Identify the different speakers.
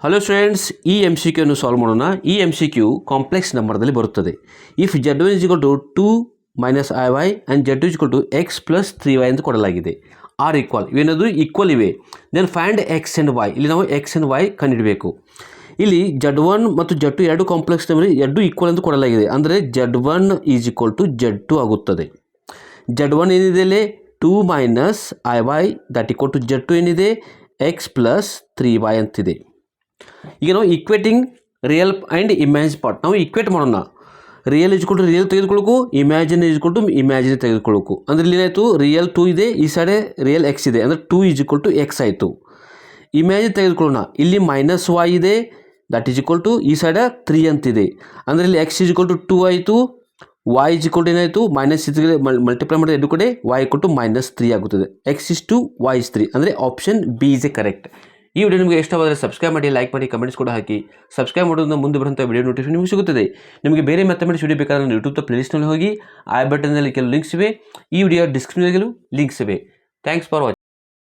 Speaker 1: Hello students, ಈ M C ಕ್ಯೂನ್ನು solve ಮಾಡೋಣ. ಈ ಎಮ್ ಸಿ ಕ್ಯೂ ಕಾಂಪ್ಲೆಕ್ಸ್ ನಂಬರ್ದಲ್ಲಿ ಬರುತ್ತದೆ. If Z1 is equal to 2 minus IY and Z2 is equal to x plus 3y ಎಂದು ಕೊಡಲಾಗಿದೆ. Are equal ಇವೇನದು equal ಇವೆ. Then find X and Y. ಇಲ್ಲಿ ನಾವು ಎಕ್ಸ್ ಆ್ಯಂಡ್ ವೈ ಕಂಡುಹಿಡಬೇಕು. ಇಲ್ಲಿ Z1 ಮತ್ತು Z2 ಎರಡು ಕಾಂಪ್ಲೆಕ್ಸ್ ನಂಬರ್ ಎರಡು ಈಕ್ವಲ್ ಎಂದು ಕೊಡಲಾಗಿದೆ. ಅಂದರೆ Z1 is equal to Z2 ಆಗುತ್ತದೆ. Z1 ಏನಿದೆ ಇಲ್ಲಿ 2 minus IY that equal to Z2 ಏನಿದೆ ಎಕ್ಸ್ ಪ್ಲಸ್ 3y ಅಂತಿದೆ. ಈಗ ನಾವು equating real and imagine part ನಾವು ಈಕ್ವೇಟ್ ಮಾಡೋಣ. ರಿಯಲ್ ಇಜ್ಕೊಲ್ ಟು ರಿಯಲ್ ತೆಗೆದುಕೊಳ್ಳಬೇಕು, ಇಮ್ಯಾಜಿನ್ ಇಜ್ಕೊಲ್ ಟು ಇಮ್ಯಾಜಿನ್ ತೆಗೆದುಕೊಳ್ಳಬೇಕು. ಅಂದರೆ ಇಲ್ಲಿ ಏನಾಯಿತು, ರಿಯಲ್ 2 ಇದೆ, ಈ ಸೈಡೆ ರಿಯಲ್ ಎಕ್ಸ್ ಇದೆ, ಅಂದರೆ 2 ಈಸ್ ಈಕ್ವಲ್ ಟು ಎಕ್ಸ್ ಆಯಿತು. ಇಮ್ಯಾಜಿನ್ ತೆಗೆದುಕೊಳ್ಳೋಣ, ಇಲ್ಲಿ ಮೈನಸ್ ವೈ ಇದೆ ದಟ್ ಈಸ್ ಈಕ್ವಲ್ ಟು ಈ ಸೈಡ 3 ಅಂತಿದೆ. ಅಂದರೆ ಇಲ್ಲಿ ಎಕ್ಸ್ ಈಸ್ ಈಕ್ವಲ್ ಟು 2 ಆಯಿತು, ವೈ ಈಸ್ ಈಕ್ವಲ್ ಟು ಏನಾಯಿತು ಮೈನಸ್ ಇದ್ರೆ ಮಲ್ಟಿಪ್ಲೈ ಮಾಡಿದ್ರೆ ಎರಡು ಕಡೆ ವೈ ಈಕ್ವಲ್ ಟು ಮೈನಸ್ 3 ಆಗುತ್ತದೆ. ಎಕ್ಸ್ ಇಸ್ 2 ವೈ ಇಸ್ 3 ಅಂದರೆ option B is A correct. ಈ ವಿಡಿಯೋ ನಿಮಗೆ ಇಷ್ಟವಾದರೆ ಸಬ್ಸ್ಕ್ರೈಬ್ ಮಾಡಿ, ಲೈಕ್ ಮಾಡಿ, ಕಮೆಂಟ್ಸ್ ಕೂಡ ಹಾಕಿ. ಸಬ್ಸ್ಕ್ರೈಬ್ ಮಾಡೋದ್ರಿಂದ ಮುಂದೆ ಬರುವಂಥ ವಿಡಿಯೋ ನೋಟಿಫಿಕೇಶನ್ ನಿಮಗೆ ಸಿಗುತ್ತದೆ. ನಿಮಗೆ ಬೇರೆ ಮ್ಯಾಥಮೆಟಿಕ್ಸ್ ವಿಡಿಯೋ ಬೇಕಾದ್ರೆ ಯೂಟ್ಯೂಬ್ ಪ್ಲೇಲಿಸ್ಟ್ನಲ್ಲಿ ಹೋಗಿ ಐ ಬಟನ್ನಲ್ಲಿ ಕೆಲವು ಲಿಂಕ್ಸ್ ಇವೆ. ಈ ವಿಡಿಯೋ ಡಿಸ್ಕ್ರಿಪ್ಷನ್ನಲ್ಲಿ ಲಿಂಕ್ಸ್ ಇವೆ. Thanks for watching.